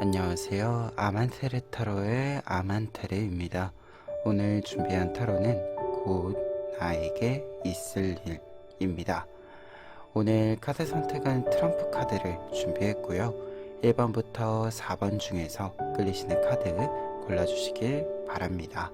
안녕하세요. 아만테르 타로의 아만테르입니다. 오늘 준비한 타로는 곧 나에게 있을 일입니다. 오늘 카드 선택은 트럼프 카드를 준비했고요. 1번부터 4번 중에서 끌리시는 카드 골라주시길 바랍니다.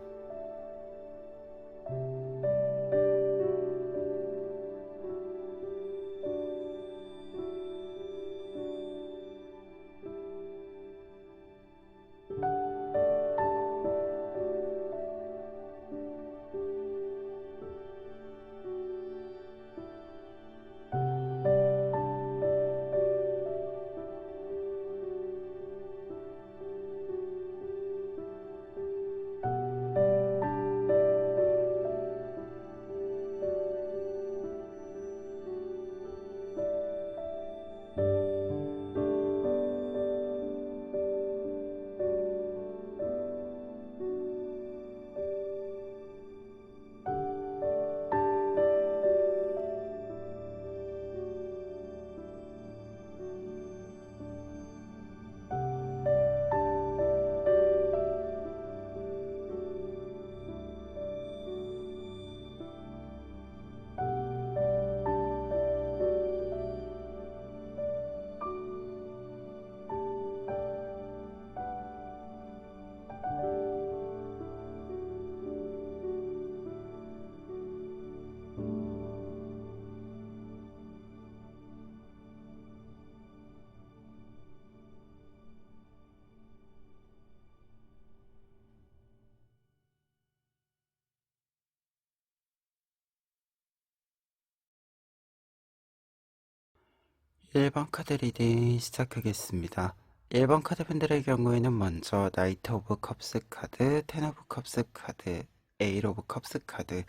1번 카드 리딩 시작하겠습니다. 1번 카드 분들의 경우에는 먼저 나이트 오브 컵스 카드, 텐 오브 컵스 카드, 에잇 오브 컵스 카드,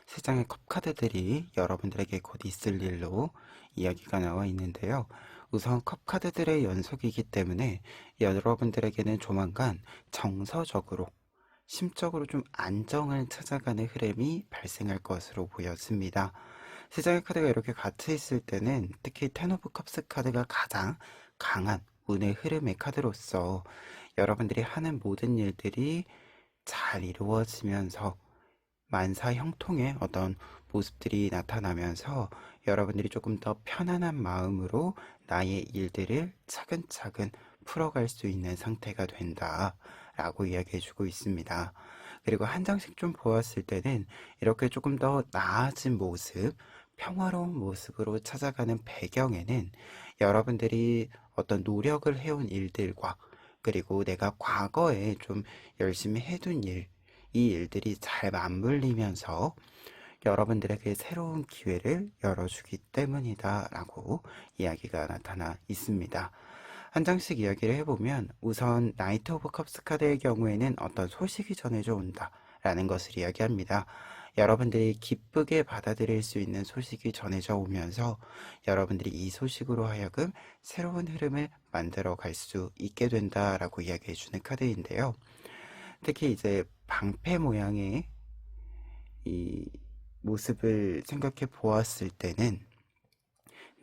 세 장의 컵 카드들이 여러분들에게 곧 있을 일로 이야기가 나와 있는데요. 우선 컵 카드들의 연속이기 때문에 여러분들에게는 조만간 정서적으로 심적으로 좀 안정을 찾아가는 흐름이 발생할 것으로 보여집니다. 세 장의 카드가 이렇게 같이 있을 때는 특히 텐 오브 컵스 카드가 가장 강한 운의 흐름의 카드로서 여러분들이 하는 모든 일들이 잘 이루어지면서 만사 형통의 어떤 모습들이 나타나면서 여러분들이 조금 더 편안한 마음으로 나의 일들을 차근차근 풀어갈 수 있는 상태가 된다 라고 이야기해주고 있습니다. 그리고 한 장씩 좀 보았을 때는 이렇게 조금 더 나아진 모습, 평화로운 모습으로 찾아가는 배경에는 여러분들이 어떤 노력을 해온 일들과 그리고 내가 과거에 좀 열심히 해둔 일, 이 일들이 잘 맞물리면서 여러분들에게 새로운 기회를 열어주기 때문이다 라고 이야기가 나타나 있습니다. 한 장씩 이야기를 해보면 우선 나이트 오브 컵스 카드의 경우에는 어떤 소식이 전해져 온다 라는 것을 이야기합니다. 여러분들이 기쁘게 받아들일 수 있는 소식이 전해져 오면서 여러분들이 이 소식으로 하여금 새로운 흐름을 만들어 갈 수 있게 된다라고 이야기해 주는 카드인데요. 특히 이제 방패 모양의 이 모습을 생각해 보았을 때는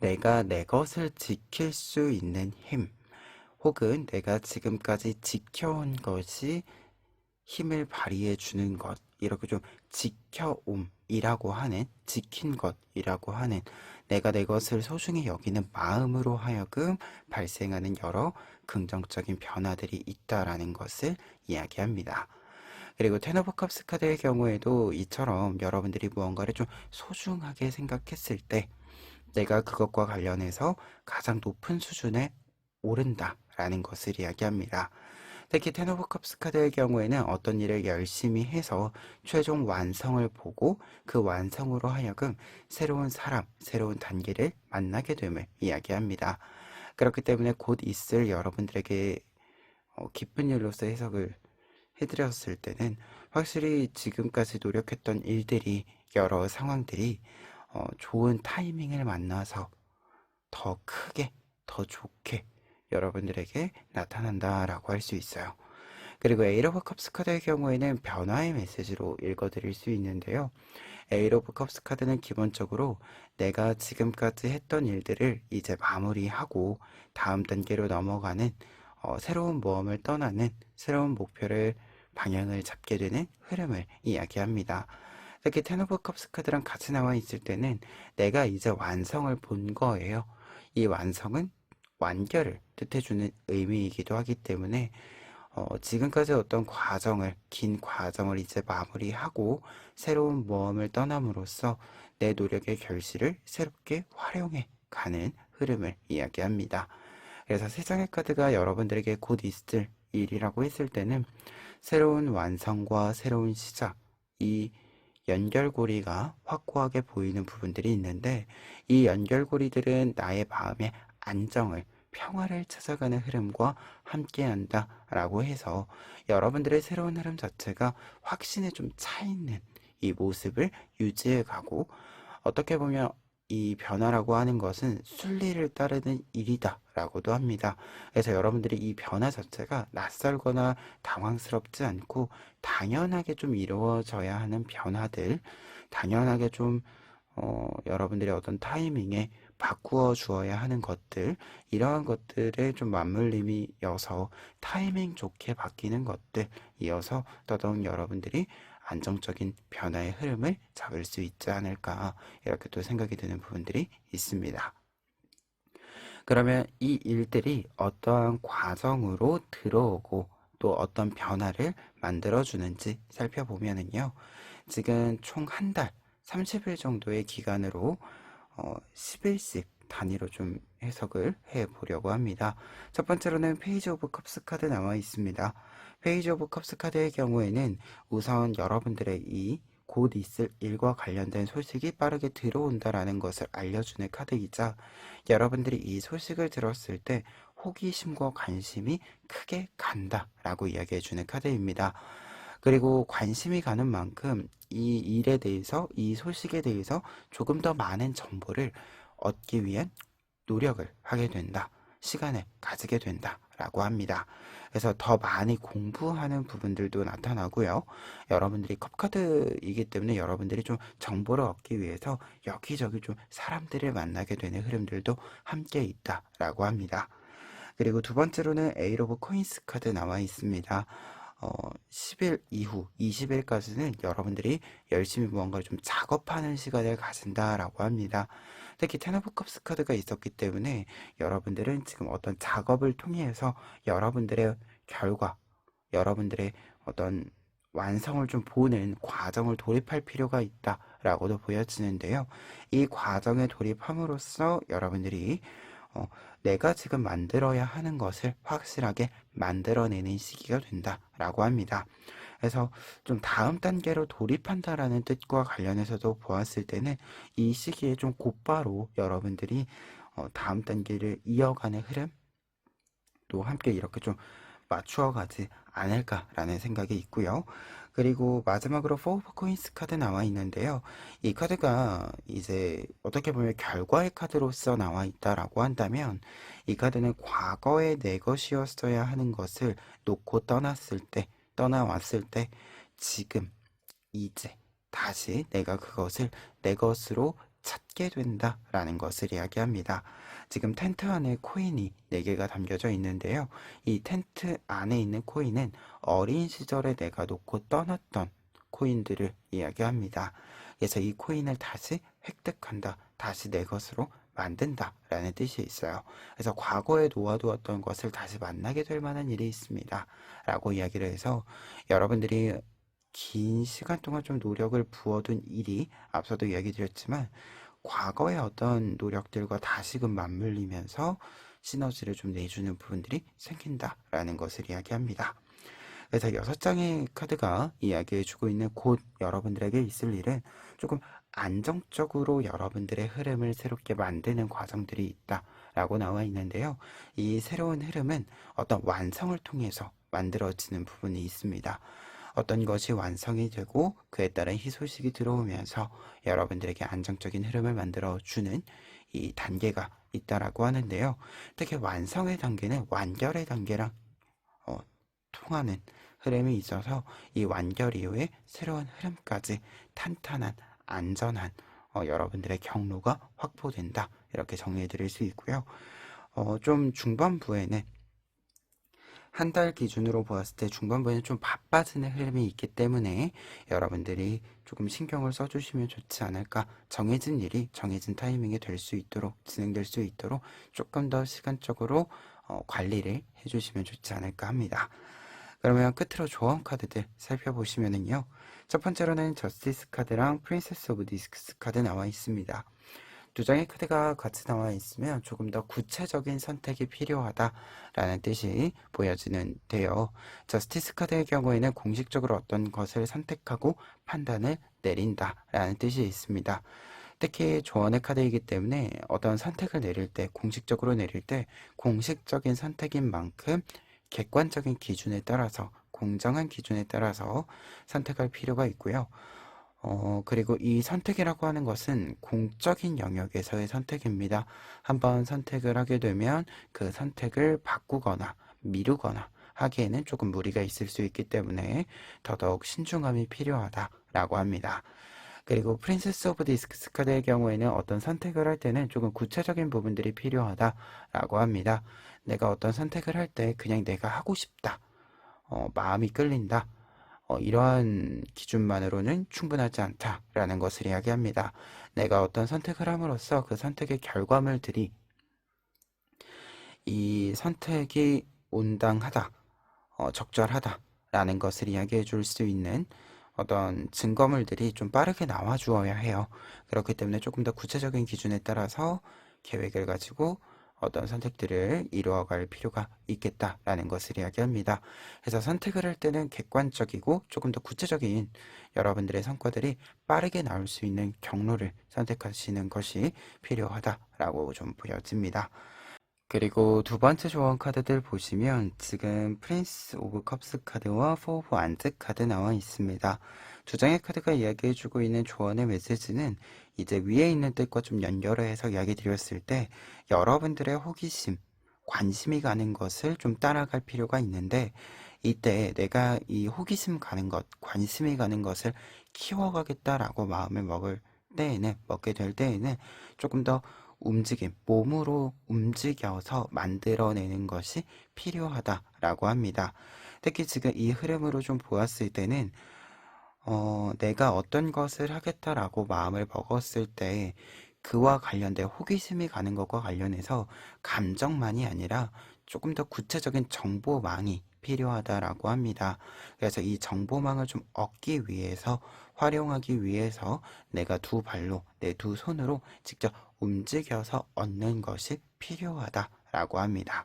내가 내 것을 지킬 수 있는 힘, 혹은 내가 지금까지 지켜온 것이 힘을 발휘해 주는 것, 이렇게 좀 지켜옴이라고 하는, 지킨 것이라고 하는 내가 내 것을 소중히 여기는 마음으로 하여금 발생하는 여러 긍정적인 변화들이 있다라는 것을 이야기합니다. 그리고 텐 오브 컵스 카드의 경우에도 이처럼 여러분들이 무언가를 좀 소중하게 생각했을 때 내가 그것과 관련해서 가장 높은 수준에 오른다라는 것을 이야기합니다. 특히 텐 오브 컵스 카드의 경우에는 어떤 일을 열심히 해서 최종 완성을 보고 그 완성으로 하여금 새로운 사람, 새로운 단계를 만나게 됨을 이야기합니다. 그렇기 때문에 곧 있을 여러분들에게 기쁜 일로서 해석을 해드렸을 때는 확실히 지금까지 노력했던 일들이 여러 상황들이 좋은 타이밍을 만나서 더 크게 더 좋게 여러분들에게 나타난다라고 할 수 있어요. 그리고 에잇 오브 컵스 카드의 경우에는 변화의 메시지로 읽어드릴 수 있는데요. 에잇 오브 컵스 카드는 기본적으로 내가 지금까지 했던 일들을 이제 마무리하고 다음 단계로 넘어가는 새로운 모험을 떠나는 새로운 목표를 방향을 잡게 되는 흐름을 이야기합니다. 특히 텐 오브 컵스 카드랑 같이 나와 있을 때는 내가 이제 완성을 본 거예요. 이 완성은 완결을 뜻해주는 의미이기도 하기 때문에 지금까지 어떤 과정을, 긴 과정을 이제 마무리하고 새로운 모험을 떠남으로써 내 노력의 결실을 새롭게 활용해 가는 흐름을 이야기합니다. 그래서 세 장의 카드가 여러분들에게 곧 있을 일이라고 했을 때는 새로운 완성과 새로운 시작, 이 연결고리가 확고하게 보이는 부분들이 있는데 이 연결고리들은 나의 마음의 안정을, 평화를 찾아가는 흐름과 함께한다 라고 해서 여러분들의 새로운 흐름 자체가 확신에 좀 차있는 이 모습을 유지해 가고 어떻게 보면 이 변화라고 하는 것은 순리를 따르는 일이다 라고도 합니다. 그래서 여러분들이 이 변화 자체가 낯설거나 당황스럽지 않고 당연하게 좀 이루어져야 하는 변화들, 당연하게 좀 여러분들의 어떤 타이밍에 바꾸어 주어야 하는 것들, 이러한 것들의 좀 맞물림이어서 타이밍 좋게 바뀌는 것들, 이어서 더더욱 여러분들이 안정적인 변화의 흐름을 잡을 수 있지 않을까, 이렇게 또 생각이 드는 부분들이 있습니다. 그러면 이 일들이 어떠한 과정으로 들어오고 또 어떤 변화를 만들어주는지 살펴보면은요, 지금 총 한 달, 30일 정도의 기간으로 10일씩 단위로 좀 해석을 해 보려고 합니다. 첫 번째로는 페이지 오브 컵스 카드 나와 있습니다. 페이지 오브 컵스 카드의 경우에는 우선 여러분들의 이 곧 있을 일과 관련된 소식이 빠르게 들어온다라는 것을 알려주는 카드이자 여러분들이 이 소식을 들었을 때 호기심과 관심이 크게 간다라고 이야기해주는 카드입니다. 그리고 관심이 가는 만큼 이 일에 대해서, 이 소식에 대해서 조금 더 많은 정보를 얻기 위한 노력을 하게 된다. 시간을 가지게 된다. 라고 합니다. 그래서 더 많이 공부하는 부분들도 나타나고요. 여러분들이 컵카드이기 때문에 여러분들이 좀 정보를 얻기 위해서 여기저기 좀 사람들을 만나게 되는 흐름들도 함께 있다라고 합니다. 그리고 두 번째로는 에이 오브 코인스 카드 나와 있습니다. 10일 이후 20일까지는 여러분들이 열심히 무언가를 좀 작업하는 시간을 가진다라고 합니다. 특히 텐 오브 컵스 카드가 있었기 때문에 여러분들은 지금 어떤 작업을 통해서 여러분들의 결과, 여러분들의 어떤 완성을 좀 보는 과정을 돌입할 필요가 있다라고도 보여지는데요. 이 과정에 돌입함으로써 여러분들이 어, 내가 지금 만들어야 하는 것을 확실하게 만들어내는 시기가 된다라고 합니다. 그래서 좀 다음 단계로 돌입한다라는 뜻과 관련해서도 보았을 때는 이 시기에 좀 곧바로 여러분들이 다음 단계를 이어가는 흐름 또 함께 이렇게 좀 맞추어 가지 않을까라는 생각이 있고요. 그리고 마지막으로 포 오브 코인스 카드 나와 있는데요. 이 카드가 이제 어떻게 보면 결과의 카드로서 나와 있다라고 한다면 이 카드는 과거의 내 것이었어야 하는 것을 놓고 떠났을 때, 떠나왔을 때 지금 이제 다시 내가 그것을 내 것으로 찾게 된다라는 것을 이야기합니다. 지금 텐트 안에 코인이 4개가 담겨져 있는데요. 이 텐트 안에 있는 코인은 어린 시절에 내가 놓고 떠났던 코인들을 이야기합니다. 그래서 이 코인을 다시 획득한다, 다시 내 것으로 만든다 라는 뜻이 있어요. 그래서 과거에 놓아두었던 것을 다시 만나게 될 만한 일이 있습니다 라고 이야기를 해서 여러분들이 긴 시간 동안 좀 노력을 부어둔 일이 앞서도 이야기 드렸지만 과거의 어떤 노력들과 다시금 맞물리면서 시너지를 좀 내주는 부분들이 생긴다라는 것을 이야기합니다. 그래서 6장의 카드가 이야기해주고 있는 곧 여러분들에게 있을 일은 조금 안정적으로 여러분들의 흐름을 새롭게 만드는 과정들이 있다라고 나와 있는데요. 이 새로운 흐름은 어떤 완성을 통해서 만들어지는 부분이 있습니다. 어떤 것이 완성이 되고 그에 따른 희소식이 들어오면서 여러분들에게 안정적인 흐름을 만들어주는 이 단계가 있다라고 하는데요. 특히 완성의 단계는 완결의 단계랑 통하는 흐름이 있어서 이 완결 이후에 새로운 흐름까지 탄탄한 안전한 여러분들의 경로가 확보된다 이렇게 정리해 드릴 수 있고요. 좀 중반부에는 한 달 기준으로 보았을 때 중반부에는 좀 바빠지는 흐름이 있기 때문에 여러분들이 조금 신경을 써주시면 좋지 않을까. 정해진 일이 정해진 타이밍에 될 수 있도록, 진행될 수 있도록 조금 더 시간적으로 관리를 해주시면 좋지 않을까 합니다. 그러면 끝으로 조언 카드들 살펴보시면은요. 첫 번째로는 저스티스 카드랑 프린세스 오브 디스크스 카드 나와 있습니다. 두 장의 카드가 같이 나와 있으면 조금 더 구체적인 선택이 필요하다라는 뜻이 보여지는데요. 저스티스 카드의 경우에는 공식적으로 어떤 것을 선택하고 판단을 내린다라는 뜻이 있습니다. 특히 조언의 카드이기 때문에 어떤 선택을 내릴 때, 공식적으로 내릴 때 공식적인 선택인 만큼 객관적인 기준에 따라서, 공정한 기준에 따라서 선택할 필요가 있고요. 그리고 이 선택이라고 하는 것은 공적인 영역에서의 선택입니다. 한번 선택을 하게 되면 그 선택을 바꾸거나 미루거나 하기에는 조금 무리가 있을 수 있기 때문에 더더욱 신중함이 필요하다라고 합니다. 그리고 프린세스 오브 디스크스 카드의 경우에는 어떤 선택을 할 때는 조금 구체적인 부분들이 필요하다라고 합니다. 내가 어떤 선택을 할 때 그냥 내가 하고 싶다, 마음이 끌린다, 이러한 기준만으로는 충분하지 않다라는 것을 이야기합니다. 내가 어떤 선택을 함으로써 그 선택의 결과물들이 이 선택이 온당하다, 적절하다라는 것을 이야기해 줄 수 있는 어떤 증거물들이 좀 빠르게 나와 주어야 해요. 그렇기 때문에 조금 더 구체적인 기준에 따라서 계획을 가지고 어떤 선택들을 이루어갈 필요가 있겠다라는 것을 이야기합니다. 그래서 선택을 할 때는 객관적이고 조금 더 구체적인 여러분들의 성과들이 빠르게 나올 수 있는 경로를 선택하시는 것이 필요하다라고 좀 보여집니다. 그리고 두 번째 조언 카드들 보시면 지금 프린스 오브 컵스 카드와 포 오브 완즈 카드 나와 있습니다. 두 장의 카드가 이야기해주고 있는 조언의 메시지는 이제 위에 있는 뜻과 좀 연결을 해서 이야기 드렸을 때 여러분들의 호기심, 관심이 가는 것을 좀 따라갈 필요가 있는데 이때 내가 이 호기심 가는 것, 관심이 가는 것을 키워가겠다라고 마음을 먹게 될 때에는 조금 더 움직임, 몸으로 움직여서 만들어내는 것이 필요하다라고 합니다. 특히 지금 이 흐름으로 좀 보았을 때는 내가 어떤 것을 하겠다라고 마음을 먹었을 때 그와 관련된 호기심이 가는 것과 관련해서 감정만이 아니라 조금 더 구체적인 정보망이 필요하다라고 합니다. 그래서 이 정보망을 좀 얻기 위해서, 활용하기 위해서 내가 두 발로, 내 두 손으로 직접 움직여서 얻는 것이 필요하다라고 합니다.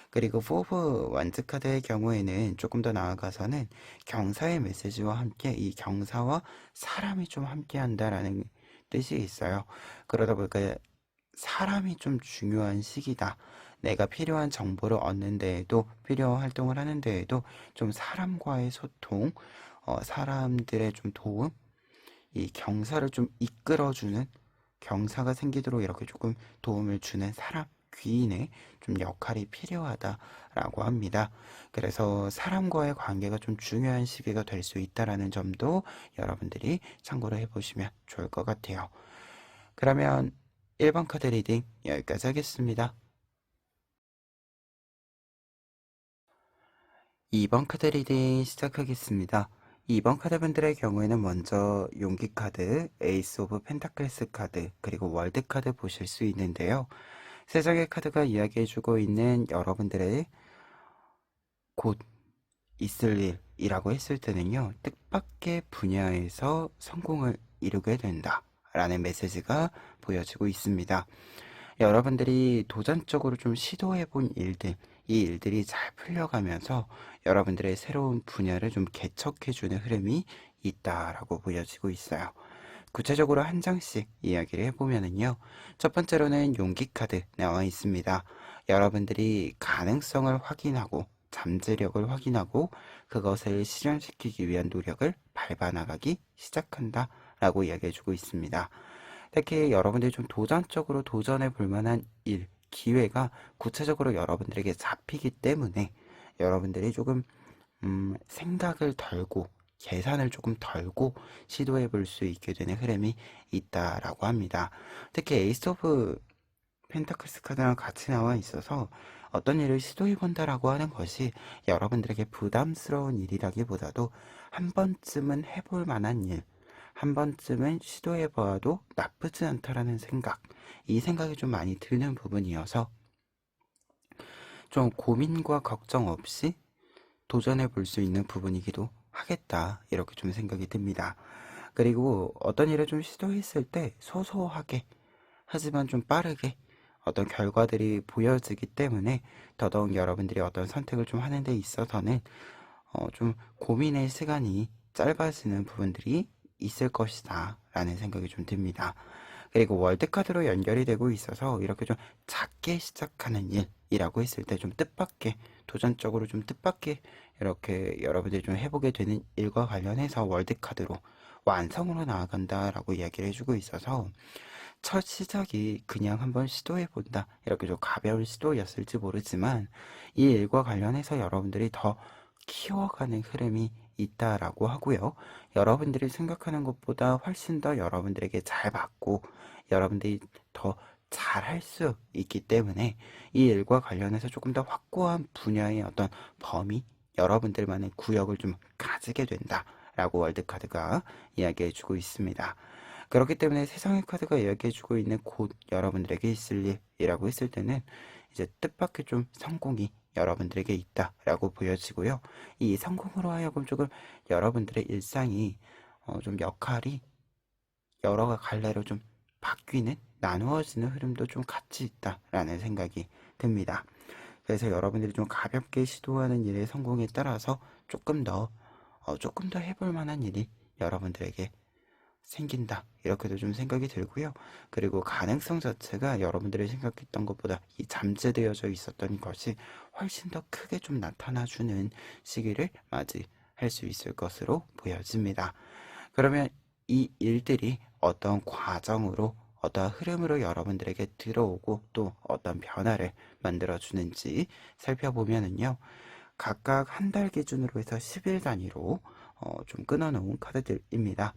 그리고 포브 완즈 카드의 경우에는 조금 더 나아가서는 경사의 메시지와 함께 이 경사와 사람이 좀 함께 한다라는 뜻이 있어요. 그러다 보니까 사람이 좀 중요한 시기다. 내가 필요한 정보를 얻는 데에도, 필요한 활동을 하는 데에도 좀 사람과의 소통, 사람들의 좀 도움, 이 경사를 좀 이끌어주는, 경사가 생기도록 이렇게 조금 도움을 주는 사람, 귀인의 좀 역할이 필요하다라고 합니다. 그래서 사람과의 관계가 좀 중요한 시기가 될 수 있다라는 점도 여러분들이 참고를 해보시면 좋을 것 같아요. 그러면 1번 카드 리딩 여기까지 하겠습니다. 2번 카드 리딩 시작하겠습니다. 2번 카드분들의 경우에는 먼저 용기 카드, 에이스 오브 펜타클스 카드, 그리고 월드 카드 보실 수 있는데요. 세 장의 카드가 이야기해주고 있는 여러분들의 곧 있을 일이라고 했을 때는요, 뜻밖의 분야에서 성공을 이루게 된다 라는 메시지가 보여지고 있습니다. 여러분들이 도전적으로 좀 시도해본 일들, 이 일들이 잘 풀려가면서 여러분들의 새로운 분야를 좀 개척해주는 흐름이 있다라고 보여지고 있어요. 구체적으로 한 장씩 이야기를 해보면은요. 첫 번째로는 용기 카드 나와 있습니다. 여러분들이 가능성을 확인하고 잠재력을 확인하고 그것을 실현시키기 위한 노력을 밟아나가기 시작한다 라고 이야기해주고 있습니다. 특히 여러분들이 좀 도전적으로 도전해 볼 만한 일, 기회가 구체적으로 여러분들에게 잡히기 때문에 여러분들이 조금 생각을 덜고 계산을 조금 덜고 시도해 볼 수 있게 되는 흐름이 있다라고 합니다. 특히 에이스 오브 펜타클스 카드랑 같이 나와 있어서 어떤 일을 시도해본다라고 하는 것이 여러분들에게 부담스러운 일이라기보다도 한 번쯤은 해볼 만한 일, 한 번쯤은 시도해봐도 나쁘지 않다라는 생각, 이 생각이 좀 많이 드는 부분이어서 좀 고민과 걱정 없이 도전해 볼 수 있는 부분이기도 하겠다. 이렇게 좀 생각이 듭니다. 그리고 어떤 일을 좀 시도했을 때 소소하게 하지만 좀 빠르게 어떤 결과들이 보여지기 때문에 더더욱 여러분들이 어떤 선택을 좀 하는 데 있어서는 좀 고민의 시간이 짧아지는 부분들이 있을 것이다 라는 생각이 좀 듭니다. 그리고 월드카드로 연결이 되고 있어서 이렇게 좀 작게 시작하는 일이라고 했을 때 좀 뜻밖의, 도전적으로 좀 뜻밖의 이렇게 여러분들이 좀 해보게 되는 일과 관련해서 월드카드로 완성으로 나아간다라고 이야기를 해주고 있어서 첫 시작이 그냥 한번 시도해본다, 이렇게 좀 가벼운 시도였을지 모르지만 이 일과 관련해서 여러분들이 더 키워가는 흐름이 있다라고 하고요. 여러분들이 생각하는 것보다 훨씬 더 여러분들에게 잘 받고 여러분들이 더 잘할 수 있기 때문에 이 일과 관련해서 조금 더 확고한 분야의 어떤 범위, 여러분들만의 구역을 좀 가지게 된다라고 월드카드가 이야기해주고 있습니다. 그렇기 때문에 세상의 카드가 이야기해주고 있는 곧 여러분들에게 있을 일이라고 했을 때는 이제 뜻밖의 좀 성공이 여러분들에게 있다라고 보여지고요. 이 성공으로 하여금 조금 여러분들의 일상이 좀 역할이 여러 갈래로 좀 바뀌는, 나누어지는 흐름도 좀 같이 있다라는 생각이 듭니다. 그래서 여러분들이 좀 가볍게 시도하는 일의 성공에 따라서 조금 더 해볼 만한 일이 여러분들에게 생긴다, 이렇게도 좀 생각이 들고요. 그리고 가능성 자체가 여러분들이 생각했던 것보다 이 잠재되어져 있었던 것이 훨씬 더 크게 좀 나타나주는 시기를 맞이할 수 있을 것으로 보여집니다. 그러면 이 일들이 어떤 과정으로, 어떤 흐름으로 여러분들에게 들어오고 또 어떤 변화를 만들어주는지 살펴보면은요, 각각 한 달 기준으로 해서 10일 단위로 좀 끊어놓은 카드들입니다.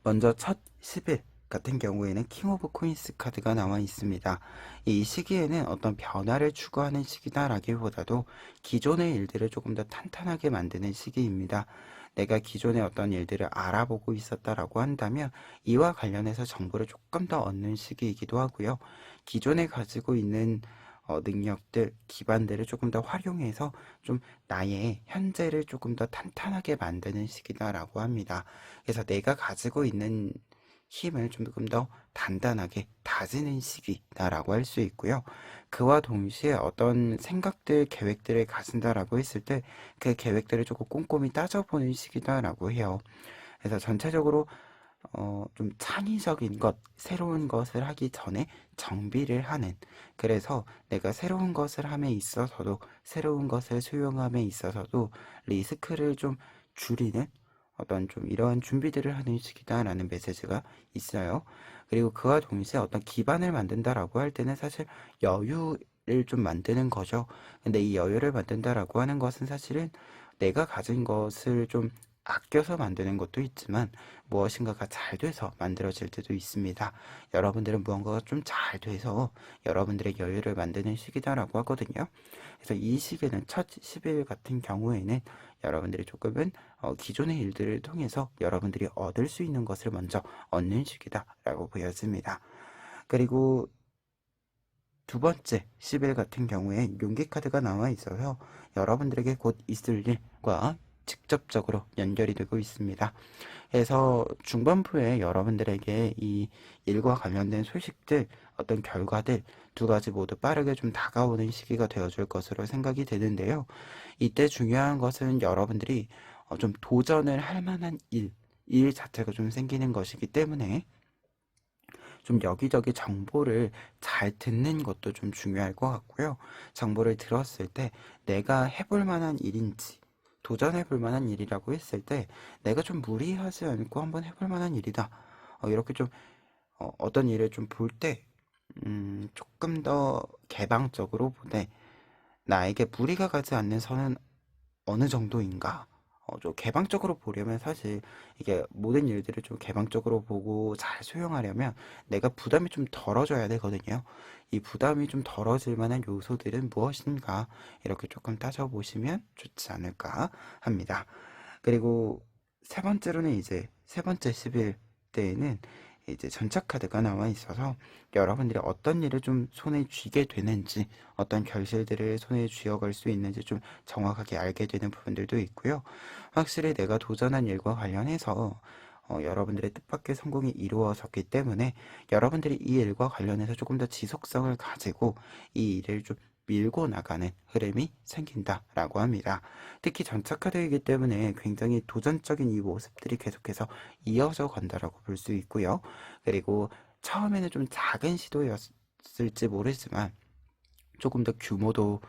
먼저 첫 10일 같은 경우에는 킹 오브 코인스 카드가 나와 있습니다. 이 시기에는 어떤 변화를 추구하는 시기다라기보다도 기존의 일들을 조금 더 탄탄하게 만드는 시기입니다. 내가 기존의 어떤 일들을 알아보고 있었다라고 한다면 이와 관련해서 정보를 조금 더 얻는 시기이기도 하고요. 기존에 가지고 있는 능력들, 기반들을 조금 더 활용해서 좀 나의 현재를 조금 더 탄탄하게 만드는 시기다라고 합니다. 그래서 내가 가지고 있는 힘을 조금 더 단단하게 다지는 시기다라고 할 수 있고요. 그와 동시에 어떤 생각들, 계획들을 가진다라고 했을 때 그 계획들을 조금 꼼꼼히 따져보는 시기다라고 해요. 그래서 전체적으로 좀 창의적인 것, 새로운 것을 하기 전에 정비를 하는, 그래서 내가 새로운 것을 함에 있어서도, 새로운 것을 수용함에 있어서도 리스크를 좀 줄이는 어떤 좀 이러한 준비들을 하는 시기다라는 메시지가 있어요. 그리고 그와 동시에 어떤 기반을 만든다라고 할 때는 사실 여유를 좀 만드는 거죠. 근데 이 여유를 만든다라고 하는 것은 사실은 내가 가진 것을 좀 아껴서 만드는 것도 있지만 무엇인가가 잘 돼서 만들어질 때도 있습니다. 여러분들은 무언가가 좀 잘 돼서 여러분들의 여유를 만드는 시기다라고 하거든요. 그래서 이 시기는 첫 10일 같은 경우에는 여러분들이 조금은 기존의 일들을 통해서 여러분들이 얻을 수 있는 것을 먼저 얻는 시기다라고 보여집니다. 그리고 두 번째 10일 같은 경우에 용기 카드가 나와 있어서 여러분들에게 곧 있을 일과 직접적으로 연결이 되고 있습니다. 그래서 중반부에 여러분들에게 이 일과 관련된 소식들, 어떤 결과들 두 가지 모두 빠르게 좀 다가오는 시기가 되어줄 것으로 생각이 되는데요. 이때 중요한 것은 여러분들이 좀 도전을 할 만한 일 자체가 좀 생기는 것이기 때문에 좀 여기저기 정보를 잘 듣는 것도 좀 중요할 것 같고요. 정보를 들었을 때 내가 해볼 만한 일인지, 도전해 볼 만한 일이라고 했을 때 내가 좀 무리하지 않고 한번 해볼 만한 일이다. 이렇게 좀 어떤 일을 좀 볼 때 조금 더 개방적으로 보되 나에게 무리가 가지 않는 선은 어느 정도인가? 좀 개방적으로 보려면 사실 이게 모든 일들을 좀 개방적으로 보고 잘 수용하려면 내가 부담이 좀 덜어져야 되거든요. 이 부담이 좀 덜어질 만한 요소들은 무엇인가 이렇게 조금 따져보시면 좋지 않을까 합니다. 그리고 세 번째로는 이제 세 번째 11대에는 이제 전차 카드가 나와 있어서 여러분들이 어떤 일을 좀 손에 쥐게 되는지 어떤 결실들을 손에 쥐어갈 수 있는지 좀 정확하게 알게 되는 부분들도 있고요. 확실히 내가 도전한 일과 관련해서 여러분들의 뜻밖의 성공이 이루어졌기 때문에 여러분들이 이 일과 관련해서 조금 더 지속성을 가지고 이 일을 좀 밀고 나가는 흐름이 생긴다라고 합니다. 특히 전차카드이기 때문에 굉장히 도전적인 이 모습들이 계속해서 이어져 간다라고 볼 수 있고요. 그리고 처음에는 좀 작은 시도였을지 모르지만 조금 더 규모도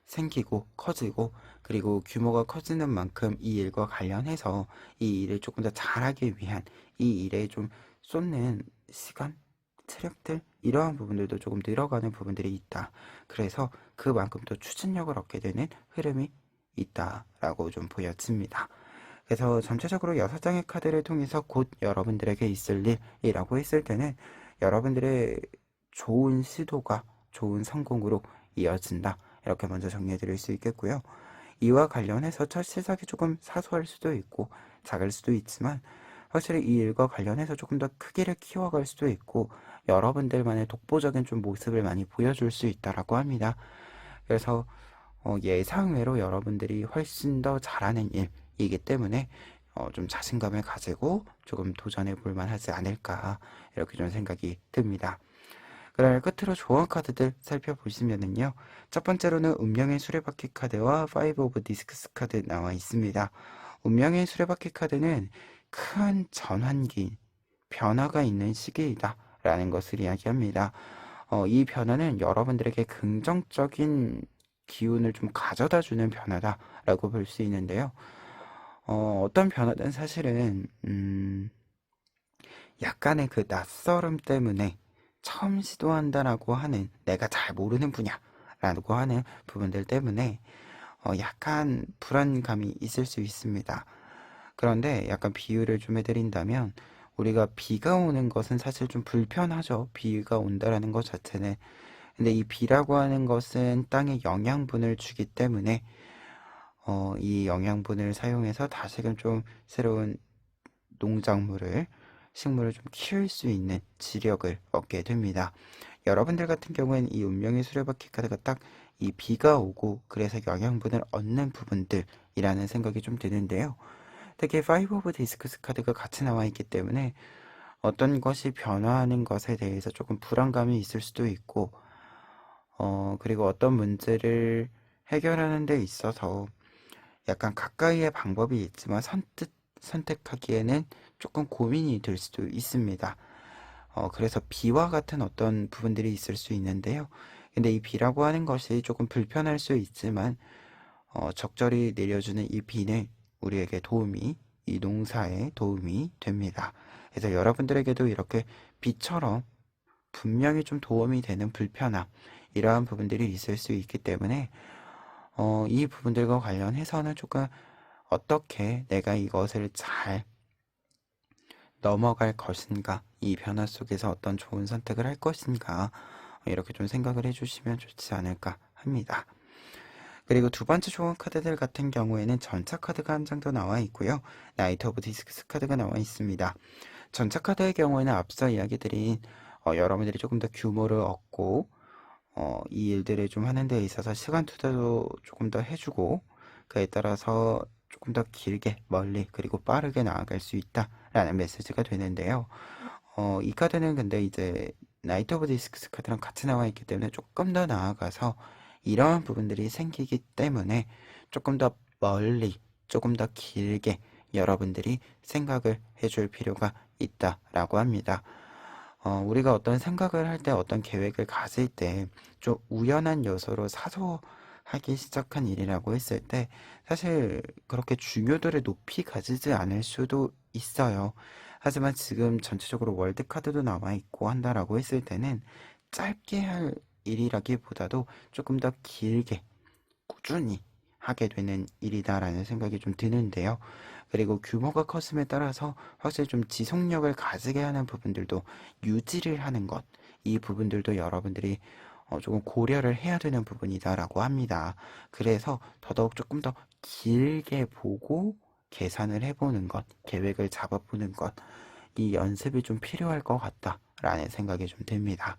생기고 커지고 그리고 규모가 커지는 만큼 이 일과 관련해서 이 일을 조금 더 잘하기 위한 이 일에 좀 쏟는 시간, 체력들 이러한 부분들도 조금 늘어가는 부분들이 있다. 그래서 그만큼 더 추진력을 얻게 되는 흐름이 있다라고 좀 보여집니다. 그래서 전체적으로 6장의 카드를 통해서 곧 여러분들에게 있을 일이라고 했을 때는 여러분들의 좋은 시도가 좋은 성공으로 이어진다. 이렇게 먼저 정리해 드릴 수 있겠고요. 이와 관련해서 첫 시작이 조금 사소할 수도 있고 작을 수도 있지만 확실히 이 일과 관련해서 조금 더 크기를 키워갈 수도 있고 여러분들만의 독보적인 좀 모습을 많이 보여줄 수 있다라고 합니다. 그래서 예상외로 여러분들이 훨씬 더 잘하는 일이기 때문에 좀 자신감을 가지고 조금 도전해 볼 만하지 않을까 이렇게 좀 생각이 듭니다. 그날 끝으로 조언 카드들 살펴보시면은요. 첫 번째로는 운명의 수레바퀴 카드와 파이브 오브 디스크스 카드 나와 있습니다. 운명의 수레바퀴 카드는 큰 전환기, 변화가 있는 시기이다 라는 것을 이야기합니다. 이 변화는 여러분들에게 긍정적인 기운을 좀 가져다 주는 변화다라고 볼 수 있는데요. 어떤 변화든 사실은 약간의 그 낯설음 때문에 처음 시도한다라고 하는 내가 잘 모르는 분야라고 하는 부분들 때문에 약간 불안감이 있을 수 있습니다. 그런데 약간 비유를 좀 해드린다면 우리가 비가 오는 것은 사실 좀 불편하죠. 비가 온다라는 것 자체는. 근데 이 비라고 하는 것은 땅에 영양분을 주기 때문에 이 영양분을 사용해서 다시금 좀 새로운 농작물을 식물을 좀 키울 수 있는 지력을 얻게 됩니다. 여러분들 같은 경우에는 이 운명의 수레바퀴 카드가 딱 이 비가 오고 그래서 영양분을 얻는 부분들이라는 생각이 좀 드는데요. 특히 파이브 오브 디스크스 카드가 같이 나와 있기 때문에 어떤 것이 변화하는 것에 대해서 조금 불안감이 있을 수도 있고 그리고 어떤 문제를 해결하는 데 있어서 약간 가까이의 방법이 있지만 선택하기에는 조금 고민이 될 수도 있습니다. 그래서 비와 같은 어떤 부분들이 있을 수 있는데요. 근데 이 비라고 하는 것이 조금 불편할 수 있지만, 적절히 내려주는 이 비는 우리에게 도움이, 이 농사에 도움이 됩니다. 그래서 여러분들에게도 이렇게 비처럼 분명히 좀 도움이 되는 불편함, 이러한 부분들이 있을 수 있기 때문에, 이 부분들과 관련해서는 조금 어떻게 내가 이것을 잘 넘어갈 것인가, 이 변화 속에서 어떤 좋은 선택을 할 것인가, 이렇게 좀 생각을 해주시면 좋지 않을까 합니다. 그리고 두 번째 좋은 카드들 같은 경우에는 전차 카드가 한 장 더 나와 있고요. 나이트 오브 디스크스 카드가 나와 있습니다. 전차 카드의 경우에는 앞서 이야기 드린 여러분들이 조금 더 규모를 얻고 이 일들을 좀 하는 데 있어서 시간 투자도 조금 더 해주고 그에 따라서 조금 더 길게 멀리 그리고 빠르게 나아갈 수 있다라는 메시지가 되는데요. 이 카드는 근데 이제 나이트 오브 디스크스 카드랑 같이 나와 있기 때문에 조금 더 나아가서 이러한 부분들이 생기기 때문에 조금 더 멀리 조금 더 길게 여러분들이 생각을 해줄 필요가 있다라고 합니다. 우리가 어떤 생각을 할 때, 어떤 계획을 가질 때, 좀 우연한 요소로 사소하기 시작한 일이라고 했을 때, 사실 그렇게 중요도를 높이 가지지 않을 수도 있어요. 하지만 지금 전체적으로 월드카드도 나와 있고 한다라고 했을 때는 짧게 할 일이라기보다도 조금 더 길게, 꾸준히 하게 되는 일이다라는 생각이 좀 드는데요. 그리고 규모가 컸음에 따라서 확실히 좀 지속력을 가지게 하는 부분들도 유지를 하는 것, 이 부분들도 여러분들이 조금 고려를 해야 되는 부분이다라고 합니다. 그래서 더더욱 조금 더 길게 보고 계산을 해보는 것, 계획을 잡아보는 것, 이 연습이 좀 필요할 것 같다라는 생각이 좀 듭니다.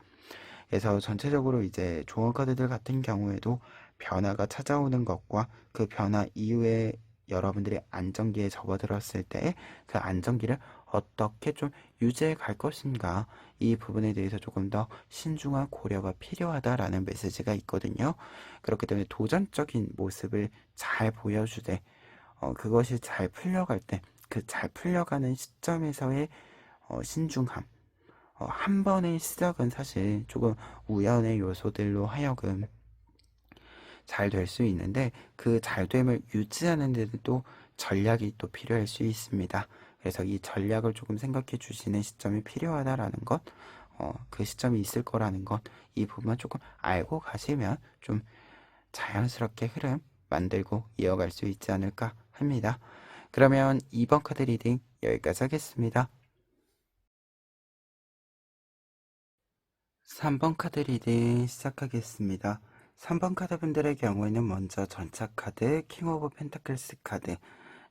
그래서 전체적으로 이제 조언 카드들 같은 경우에도 변화가 찾아오는 것과 그 변화 이후에 여러분들이 안정기에 접어들었을 때 그 안정기를 어떻게 좀 유지해 갈 것인가, 이 부분에 대해서 조금 더 신중한 고려가 필요하다라는 메시지가 있거든요. 그렇기 때문에 도전적인 모습을 잘 보여주되 그것이 잘 풀려갈 때 그 잘 풀려가는 시점에서의 신중함, 한 번의 시작은 사실 조금 우연의 요소들로 하여금 잘 될 수 있는데 그 잘됨을 유지하는 데는 또 전략이 또 필요할 수 있습니다. 그래서 이 전략을 조금 생각해 주시는 시점이 필요하다라는 것, 그 시점이 있을 거라는 것, 이 부분만 조금 알고 가시면 좀 자연스럽게 흐름 만들고 이어갈 수 있지 않을까 합니다. 그러면 2번 카드 리딩 여기까지 하겠습니다. 3번 카드 리딩 시작하겠습니다. 3번 카드 분들의 경우에는 먼저 전차 카드, 킹 오브 펜타클스 카드,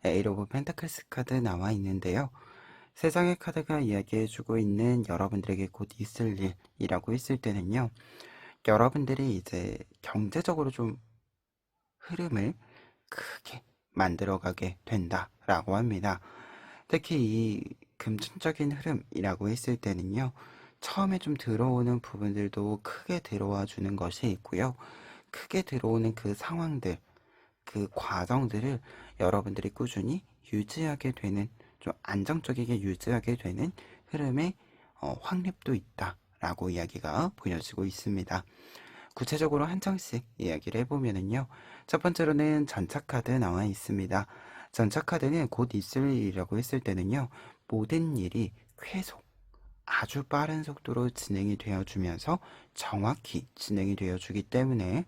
에이스 오브 펜타클스 카드 나와 있는데요. 세 장의 카드가 이야기해주고 있는 여러분들에게 곧 있을 일이라고 했을 때는요. 여러분들이 이제 경제적으로 좀 흐름을 크게 만들어가게 된다라고 합니다. 특히 이 금전적인 흐름이라고 했을 때는요. 처음에 좀 들어오는 부분들도 크게 들어와 주는 것이 있고요. 크게 들어오는 그 상황들, 그 과정들을 여러분들이 꾸준히 유지하게 되는, 좀 안정적이게 유지하게 되는 흐름의 확립도 있다라고 이야기가 보여지고 있습니다. 구체적으로 한 장씩 이야기를 해보면은요. 첫 번째로는 전차카드 나와 있습니다. 전차카드는 곧 있을 일이라고 했을 때는요. 모든 일이 계속 아주 빠른 속도로 진행이 되어주면서 정확히 진행이 되어주기 때문에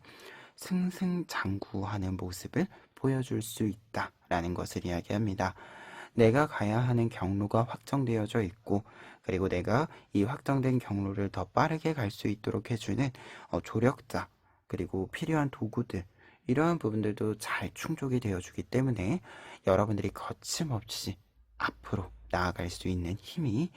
승승장구하는 모습을 보여줄 수 있다라는 것을 이야기합니다. 내가 가야 하는 경로가 확정되어져 있고, 그리고 내가 이 확정된 경로를 더 빠르게 갈 수 있도록 해주는 조력자, 그리고 필요한 도구들, 이러한 부분들도 잘 충족이 되어주기 때문에 여러분들이 거침없이 앞으로 나아갈 수 있는 힘이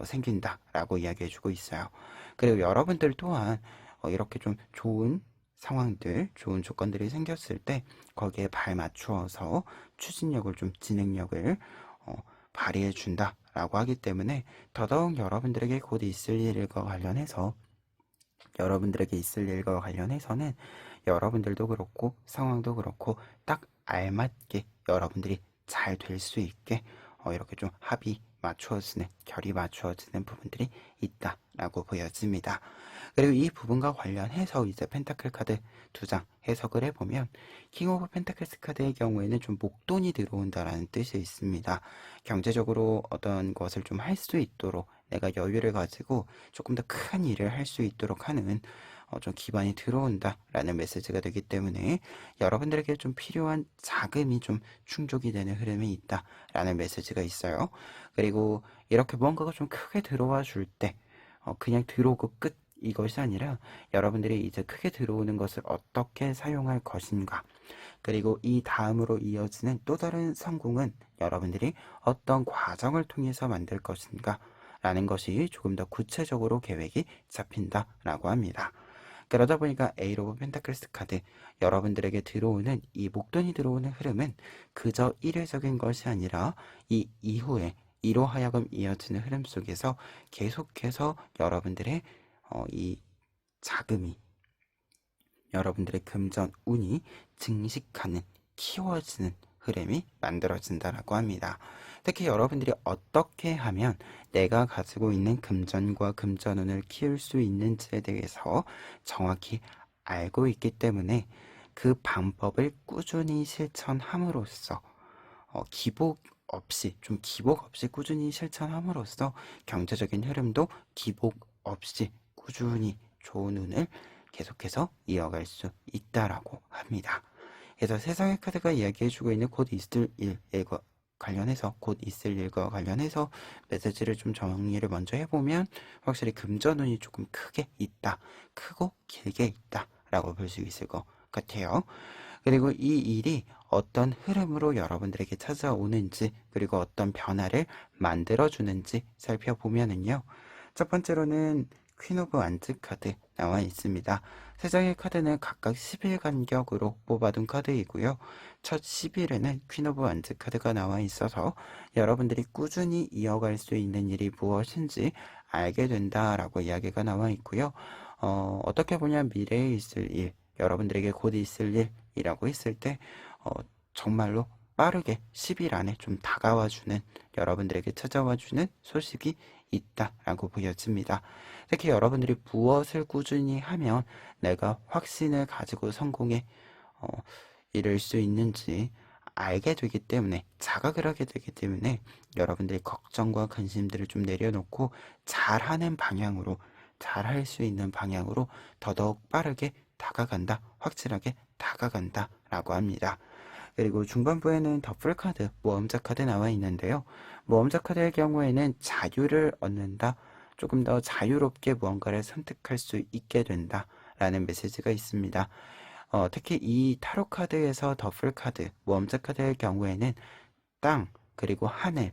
생긴다라고 이야기해주고 있어요. 그리고 여러분들 또한 이렇게 좀 좋은 상황들, 좋은 조건들이 생겼을 때 거기에 발 맞추어서 추진력을 좀 진행력을 어, 발휘해 준다라고 하기 때문에 더더욱 여러분들에게 곧 있을 일과 관련해서 여러분들에게 있을 일과 관련해서는 여러분들도 그렇고 상황도 그렇고 딱 알맞게 여러분들이 잘 될 수 있게 이렇게 좀 합이 맞추어지는, 결이 맞추어지는 부분들이 있다라고 보여집니다. 그리고 이 부분과 관련해서 이제 펜타클 카드 두 장 해석을 해보면 킹 오브 펜타클스 카드의 경우에는 좀 목돈이 들어온다라는 뜻이 있습니다. 경제적으로 어떤 것을 좀 할 수 있도록 내가 여유를 가지고 조금 더 큰 일을 할 수 있도록 하는 좀 기반이 들어온다라는 메시지가 되기 때문에 여러분들에게 좀 필요한 자금이 좀 충족이 되는 흐름이 있다라는 메시지가 있어요. 그리고 이렇게 뭔가가 좀 크게 들어와 줄 때 그냥 들어오고 끝, 이것이 아니라 여러분들이 이제 크게 들어오는 것을 어떻게 사용할 것인가, 그리고 이 다음으로 이어지는 또 다른 성공은 여러분들이 어떤 과정을 통해서 만들 것인가 라는 것이 조금 더 구체적으로 계획이 잡힌다라고 합니다. 그러다 보니까 에이스 오브 펜타클스 카드, 여러분들에게 들어오는 이 목돈이 들어오는 흐름은 그저 일회적인 것이 아니라 이 이후에 이로 하여금 이어지는 흐름 속에서 계속해서 여러분들의 이 자금이, 여러분들의 금전 운이 증식하는, 키워지는 흐름이 만들어진다라고 합니다. 특히 여러분들이 어떻게 하면 내가 가지고 있는 금전과 금전운을 키울 수 있는지에 대해서 정확히 알고 있기 때문에 그 방법을 꾸준히 실천함으로써 기복 없이 꾸준히 실천함으로써 경제적인 흐름도 기복 없이 꾸준히 좋은 운을 계속해서 이어갈 수 있다라고 합니다. 그래서 세상의 카드가 이야기해주고 있는 곧 있을 일과 관련해서 곧 있을 일과 관련해서 메시지를 좀 정리를 먼저 해보면 확실히 금전운이 조금 크게 있다, 크고 길게 있다 라고 볼 수 있을 것 같아요. 그리고 이 일이 어떤 흐름으로 여러분들에게 찾아오는지, 그리고 어떤 변화를 만들어주는지 살펴보면은요. 첫 번째로는 퀸 오브 완즈 카드 나와 있습니다. 세 장의 카드는 각각 10일 간격으로 뽑아둔 카드이고요. 첫 10일에는 퀸 오브 완즈 카드가 나와 있어서 여러분들이 꾸준히 이어갈 수 있는 일이 무엇인지 알게 된다라고 이야기가 나와 있고요. 어떻게 보면 미래에 있을 일, 여러분들에게 곧 있을 일이라고 했을 때 정말로 빠르게 10일 안에 좀 다가와주는, 여러분들에게 찾아와주는 소식이 있다라고 보여집니다. 특히 여러분들이 무엇을 꾸준히 하면 내가 확신을 가지고 성공에 어, 이룰 수 있는지 알게 되기 때문에, 자각을 하게 되기 때문에 여러분들이 걱정과 관심들을 좀 내려놓고 잘하는 방향으로, 잘할 수 있는 방향으로 더더욱 빠르게 다가간다, 확실하게 다가간다 라고 합니다. 그리고 중반부에는 더블 카드, 모험자 카드 나와 있는데요. 모험자 카드의 경우에는 자유를 얻는다, 조금 더 자유롭게 무언가를 선택할 수 있게 된다 라는 메시지가 있습니다. 특히 이 타로 카드에서 더블 카드, 모험자 카드의 경우에는 땅, 그리고 하늘,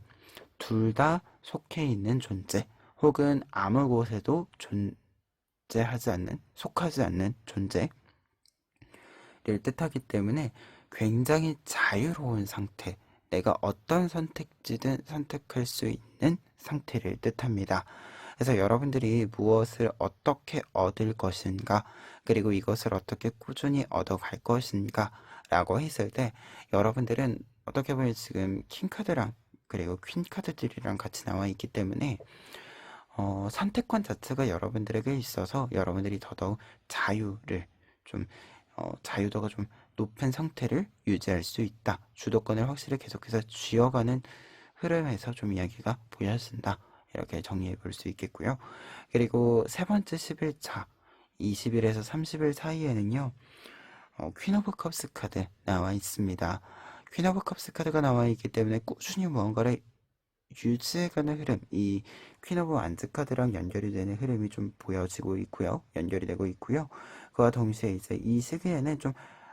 둘 다 속해 있는 존재, 혹은 아무 곳에도 존재하지 않는, 속하지 않는 존재를 뜻하기 때문에 굉장히 자유로운 상태, 내가 어떤 선택지든 선택할 수 있는 상태를 뜻합니다. 그래서 여러분들이 무엇을 어떻게 얻을 것인가, 그리고 이것을 어떻게 꾸준히 얻어갈 것인가 라고 했을 때, 여러분들은 어떻게 보면 지금 킹카드랑 그리고 퀸카드들이랑 같이 나와 있기 때문에 선택권 자체가 여러분들에게 있어서 여러분들이 더더욱 자유를 좀 자유도가 좀 높은 상태를 유지할 수 있다. 주도권을 확실히 계속해서 쥐어가는 흐름에서 좀 이야기가 보여진다. 이렇게 정리해 볼 수 있겠고요. 그리고 세 번째 10일차, 20일에서 30일 사이에는요. 퀸 오브 컵스 카드 나와 있습니다. 퀸 오브 컵스 카드가 나와 있기 때문에 꾸준히 무언가를 유지해가는 흐름, 이 퀸 오브 완즈 카드랑 연결이 되는 흐름이 좀 보여지고 있고요. 연결이 되고 있고요. 그와 동시에 이제 이 시기에는 좀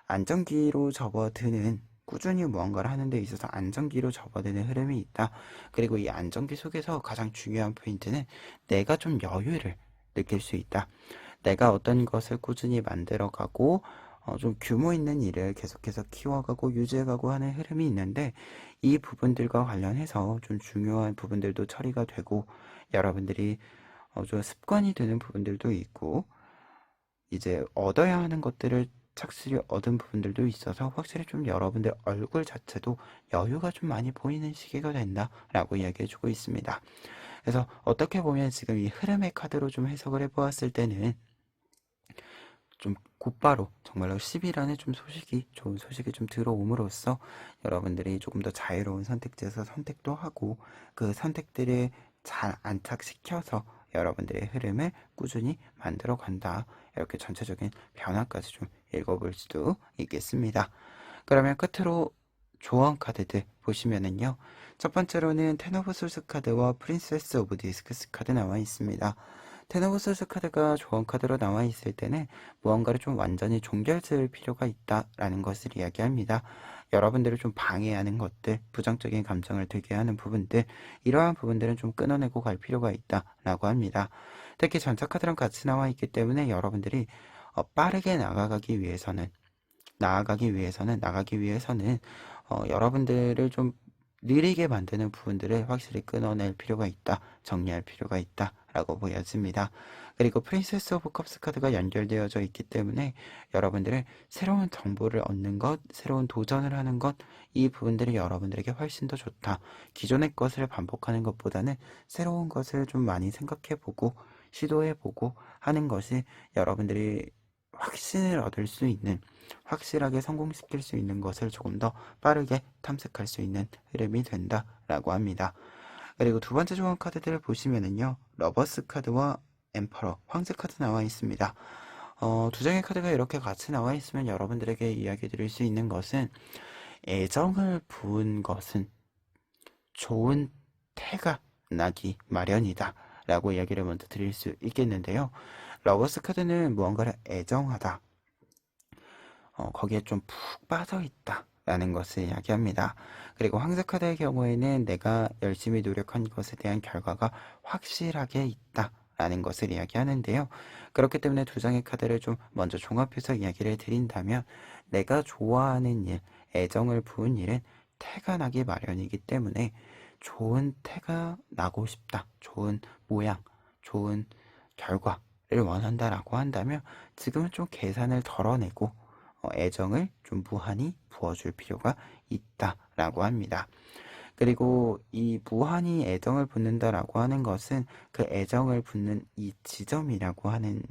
안정기로 접어드는, 꾸준히 무언가를 하는 데 있어서 안정기로 접어드는 흐름이 있다. 그리고 이 안정기 속에서 가장 중요한 포인트는 내가 좀 여유를 느낄 수 있다. 내가 어떤 것을 꾸준히 만들어가고 좀 규모 있는 일을 계속해서 키워가고 유지해가고 하는 흐름이 있는데, 이 부분들과 관련해서 좀 중요한 부분들도 처리가 되고, 여러분들이 좀 습관이 되는 부분들도 있고, 이제 얻어야 하는 것들을 착실히 얻은 부분들도 있어서 확실히 좀 여러분들 얼굴 자체도 여유가 좀 많이 보이는 시기가 된다라고 이야기해주고 있습니다. 그래서 어떻게 보면 지금 이 흐름의 카드로 좀 해석을 해보았을 때는 좀 곧바로 정말로 10일 안에 좀 좋은 소식이 좀 들어옴으로써 여러분들이 조금 더 자유로운 선택지에서 선택도 하고, 그 선택들을 잘 안착시켜서 여러분들의 흐름을 꾸준히 만들어 간다. 이렇게 전체적인 변화까지 좀 읽어볼 수도 있겠습니다. 그러면 끝으로 조언 카드들 보시면은요. 첫 번째로는 텐 오브 솔스 카드와 프린세스 오브 디스크스 카드 나와 있습니다. 텐 오브 솔스 카드가 조언 카드로 나와 있을 때는 무언가를 좀 완전히 종결 지을 필요가 있다라는 것을 이야기합니다. 여러분들을 좀 방해하는 것들, 부정적인 감정을 들게 하는 부분들, 이러한 부분들은 좀 끊어내고 갈 필요가 있다라고 합니다. 특히 전차 카드랑 같이 나와 있기 때문에 여러분들이 빠르게 나아가기 위해서는 여러분들을 좀 느리게 만드는 부분들을 확실히 끊어낼 필요가 있다, 정리할 필요가 있다 라고 보여집니다. 그리고 프린세스 오브 컵스 카드가 연결되어져 있기 때문에 여러분들은 새로운 정보를 얻는 것, 새로운 도전을 하는 것, 이 부분들이 여러분들에게 훨씬 더 좋다. 기존의 것을 반복하는 것보다는 새로운 것을 좀 많이 생각해보고 시도해보고 하는 것이 여러분들이 확신을 얻을 수 있는, 확실하게 성공시킬 수 있는 것을 조금 더 빠르게 탐색할 수 있는 흐름이 된다라고 합니다. 그리고 두 번째 조언 카드들을 보시면은요, 러버스 카드와 엠퍼러, 황제 카드 나와 있습니다. 두 장의 카드가 이렇게 같이 나와 있으면 여러분들에게 이야기 드릴 수 있는 것은 애정을 부은 것은 좋은 태가 나기 마련이다 라고 이야기를 먼저 드릴 수 있겠는데요. 러버스 카드는 무언가를 애정하다, 거기에 좀 푹 빠져 있다 라는 것을 이야기합니다. 그리고 황제 카드의 경우에는 내가 열심히 노력한 것에 대한 결과가 확실하게 있다 라는 것을 이야기하는데요. 그렇기 때문에 두 장의 카드를 좀 먼저 종합해서 이야기를 드린다면, 내가 좋아하는 일, 애정을 부은 일은 태가 나기 마련이기 때문에 좋은 태가 나고 싶다, 좋은 모양, 좋은 결과를 원한다라고 한다면 지금은 좀 계산을 덜어내고 애정을 좀 무한히 부어줄 필요가 있다라고 합니다. 그리고 이 무한히 애정을 붓는다라고 하는 것은 그 애정을 붓는 이 지점이라고 하는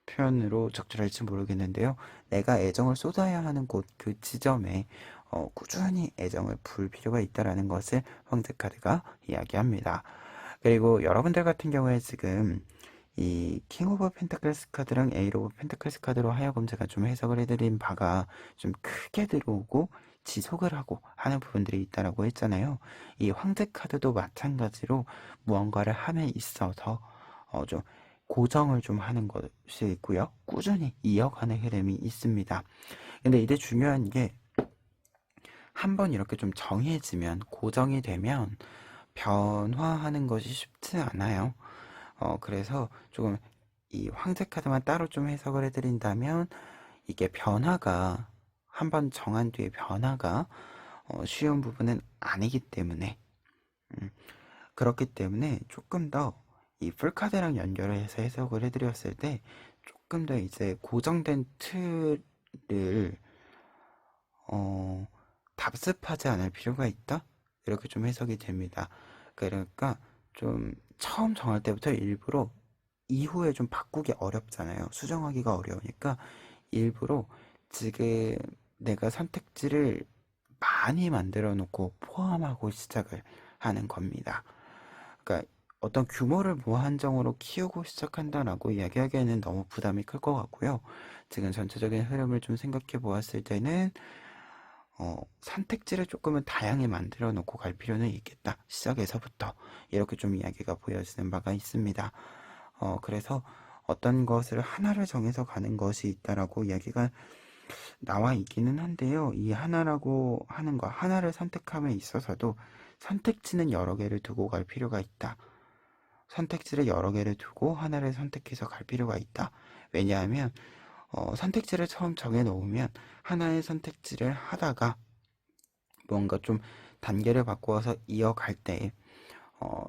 표현으로 적절할지 모르겠는데요. 내가 애정을 쏟아야 하는 곳, 그 지점에 꾸준히 애정을 부을 필요가 있다라는 것을 황제 카드가 이야기합니다. 그리고 여러분들 같은 경우에 지금 이 킹 오브 펜타클스 카드랑 에이스 오브 펜타클스 카드로 하여금 제가 좀 해석을 해드린 바가 좀 크게 들어오고 지속을 하고 하는 부분들이 있다라고 했잖아요. 이 황제 카드도 마찬가지로 무언가를 함에 있어서 좀 고정을 좀 하는 것이 있고요. 꾸준히 이어가는 흐름이 있습니다. 근데 이제 중요한 게, 한번 이렇게 좀 정해지면, 고정이 되면 변화하는 것이 쉽지 않아요. 그래서 조금 이 황제 카드만 따로 좀 해석을 해드린다면, 이게 변화가, 한번 정한 뒤에 변화가 쉬운 부분은 아니기 때문에, 그렇기 때문에 조금 더 이 풀카드랑 연결을 해서 해석을 해드렸을 때 조금 더 이제 고정된 틀을 어, 답습하지 않을 필요가 있다? 이렇게 좀 해석이 됩니다. 그러니까 좀 처음 정할 때부터 일부러 이후에 좀 바꾸기 어렵잖아요. 수정하기가 어려우니까 일부러 지금 내가 선택지를 많이 만들어 놓고 포함하고 시작을 하는 겁니다. 그러니까 어떤 규모를 무한정으로 키우고 시작한다라고 이야기하기에는 너무 부담이 클 것 같고요. 지금 전체적인 흐름을 좀 생각해 보았을 때는 선택지를 조금은 다양히 만들어 놓고 갈 필요는 있겠다, 시작에서부터. 이렇게 좀 이야기가 보여지는 바가 있습니다. 그래서 어떤 것을 하나를 정해서 가는 것이 있다라고 이야기가 나와 있기는 한데요. 이 하나라고 하는 거, 하나를 선택함에 있어서도 선택지는 여러 개를 두고 갈 필요가 있다. 선택지를 여러 개를 두고 하나를 선택해서 갈 필요가 있다. 왜냐하면 선택지를 처음 정해 놓으면 하나의 선택지를 하다가 뭔가 좀 단계를 바꾸어서 이어갈 때 어,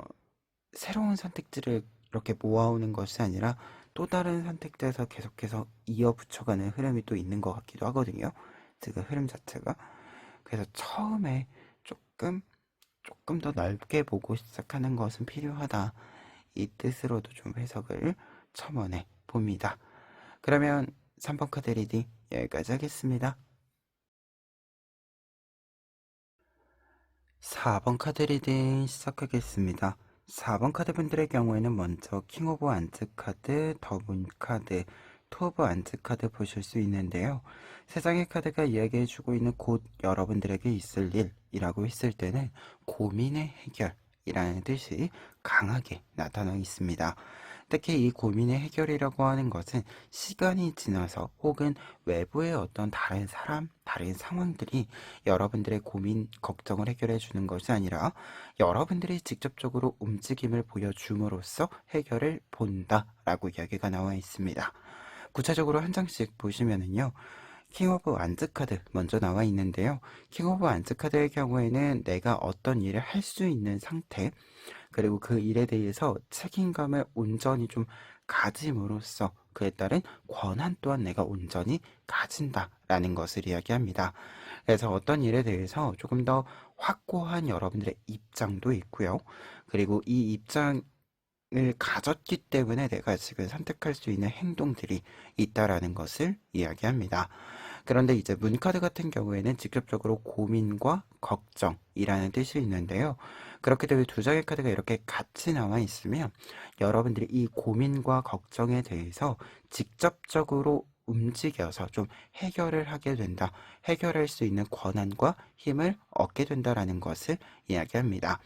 새로운 선택지를 이렇게 모아오는 것이 아니라 또 다른 선택지에서 계속해서 이어 붙여가는 흐름이 또 있는 것 같기도 하거든요. 그 흐름 자체가. 그래서 처음에 조금 더 넓게 보고 시작하는 것은 필요하다, 이 뜻으로도 좀 해석을 첨언해 봅니다. 그러면 3번 카드 리딩 여기까지 하겠습니다. 4번 카드 리딩 시작하겠습니다. 4번 카드 분들의 경우에는 먼저 킹 오브 안츠 카드, 더 문 카드, 투 오브 안츠 카드 보실 수 있는데요. 세 장의 카드가 이야기해주고 있는 곧 여러분들에게 있을 일이라고 했을 때는 고민의 해결이라는 뜻이 강하게 나타나 있습니다. 특히 이 고민의 해결이라고 하는 것은 시간이 지나서 혹은 외부의 어떤 다른 사람, 다른 상황들이 여러분들의 고민, 걱정을 해결해 주는 것이 아니라 여러분들이 직접적으로 움직임을 보여줌으로써 해결을 본다라고 이야기가 나와 있습니다. 구체적으로 한 장씩 보시면은요. 킹 오브 안츠 카드 먼저 나와 있는데요. 킹 오브 안츠 카드의 경우에는 내가 어떤 일을 할 수 있는 상태, 그리고 그 일에 대해서 책임감을 온전히 좀 가짐으로써 그에 따른 권한 또한 내가 온전히 가진다라는 것을 이야기합니다. 그래서 어떤 일에 대해서 조금 더 확고한 여러분들의 입장도 있고요. 그리고 이 입장을 가졌기 때문에 내가 지금 선택할 수 있는 행동들이 있다라는 것을 이야기합니다. 그런데 이제 문카드 같은 경우에는 직접적으로 고민과 걱정이라는 뜻이 있는데요. 그렇게 되면 두 장의 카드가 이렇게 같이 나와 있으면 여러분들이 이 고민과 걱정에 대해서 직접적으로 움직여서 좀 해결을 하게 된다. 해결할 수 있는 권한과 힘을 얻게 된다라는 것을 이야기합니다.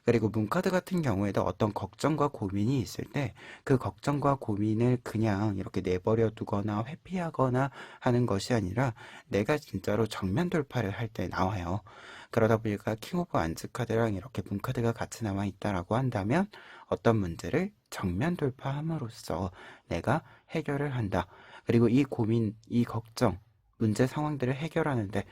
그리고 문카드 같은 경우에도 어떤 걱정과 고민이 있을 때 그 걱정과 고민을 그냥 이렇게 내버려 두거나 회피하거나 하는 것이 아니라 내가 진짜로 정면 돌파를 할 때 나와요. 그러다 보니까 킹 오브 안즈 카드랑 이렇게 문카드가 같이 나와 있다라고 한다면 어떤 문제를 정면 돌파함으로써 내가 해결을 한다. 그리고 이 고민, 이 걱정, 문제 상황들을 해결하는데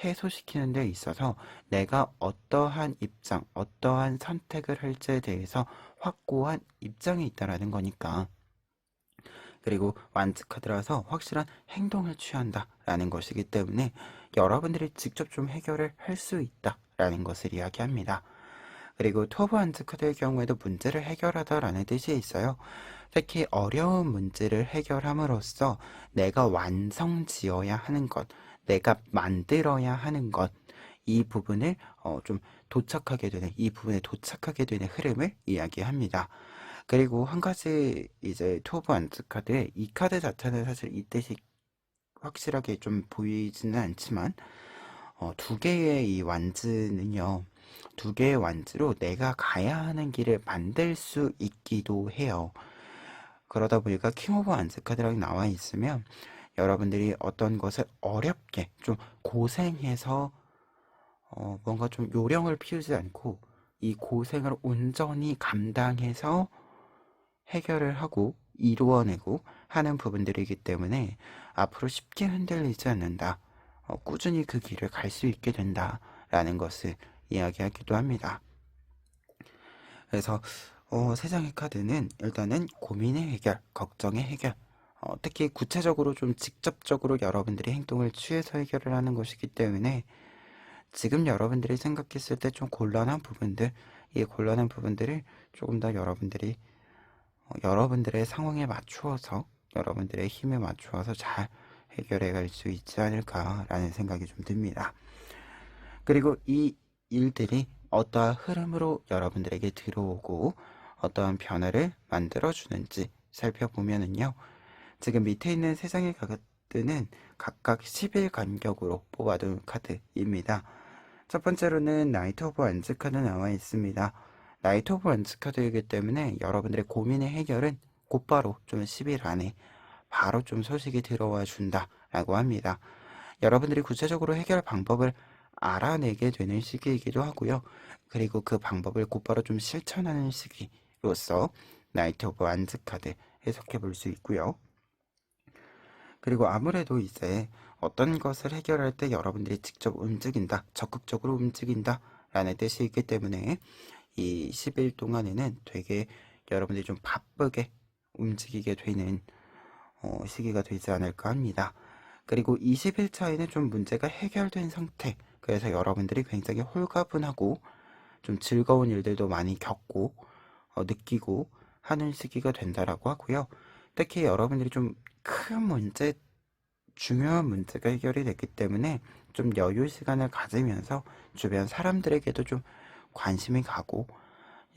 해소시키는 데 있어서 내가 어떠한 입장, 어떠한 선택을 할지에 대해서 확고한 입장이 있다라는 거니까. 그리고 완즈 카드라서 확실한 행동을 취한다라는 것이기 때문에 여러분들이 직접 좀 해결을 할 수 있다라는 것을 이야기합니다. 그리고 토브 완즈 카드의 경우에도 문제를 해결하다라는 뜻이 있어요. 특히 어려운 문제를 해결함으로써 내가 완성지어야 하는 것, 내가 만들어야 하는 것, 이 부분을 좀 도착하게 되는, 이 부분에 도착하게 되는 흐름을 이야기합니다. 그리고 한 가지 이제 투오브 안츠 카드에 이 카드 자체는 사실 이 뜻이 확실하게 좀 보이지는 않지만 두 개의 이 완즈는요. 두 개의 완즈로 내가 가야 하는 길을 만들 수 있기도 해요. 그러다 보니까 킹 오브 안즈 카드랑 나와 있으면 여러분들이 어떤 것을 어렵게 좀 고생해서 뭔가 좀 요령을 피우지 않고 이 고생을 온전히 감당해서 해결을 하고 이루어내고 하는 부분들이기 때문에 앞으로 쉽게 흔들리지 않는다. 꾸준히 그 길을 갈 수 있게 된다라는 것을 이야기하기도 합니다. 그래서 세 장의 카드는 일단은 고민의 해결, 걱정의 해결, 특히 구체적으로 좀 직접적으로 여러분들이 행동을 취해서 해결을 하는 것이기 때문에 지금 여러분들이 생각했을 때 좀 곤란한 부분들, 이 곤란한 부분들을 조금 더 여러분들이 여러분들의 상황에 맞추어서 여러분들의 힘에 맞추어서 잘 해결해 갈 수 있지 않을까라는 생각이 좀 듭니다. 그리고 이 일들이 어떠한 흐름으로 여러분들에게 들어오고 어떠한 변화를 만들어 주는지 살펴보면은요. 지금 밑에 있는 세 장의 카드는 각각 10일 간격으로 뽑아둔 카드입니다. 첫 번째로는 나이트 오브 완즈 카드 나와 있습니다. 나이트 오브 완즈 카드이기 때문에 여러분들의 고민의 해결은 곧바로 좀 10일 안에 바로 좀 소식이 들어와 준다라고 합니다. 여러분들이 구체적으로 해결 방법을 알아내게 되는 시기이기도 하고요. 그리고 그 방법을 곧바로 좀 실천하는 시기로서 나이트 오브 완즈 카드 해석해 볼 수 있고요. 그리고 아무래도 이제 어떤 것을 해결할 때 여러분들이 직접 움직인다, 적극적으로 움직인다 라는 뜻이 있기 때문에 이 10일 동안에는 되게 여러분들이 좀 바쁘게 움직이게 되는 시기가 되지 않을까 합니다. 그리고 20일 차에는 좀 문제가 해결된 상태, 그래서 여러분들이 굉장히 홀가분하고 좀 즐거운 일들도 많이 겪고 느끼고 하는 시기가 된다라고 하고요. 특히 여러분들이 좀 큰 문제, 중요한 문제가 해결이 됐기 때문에 좀 여유 시간을 가지면서 주변 사람들에게도 좀 관심이 가고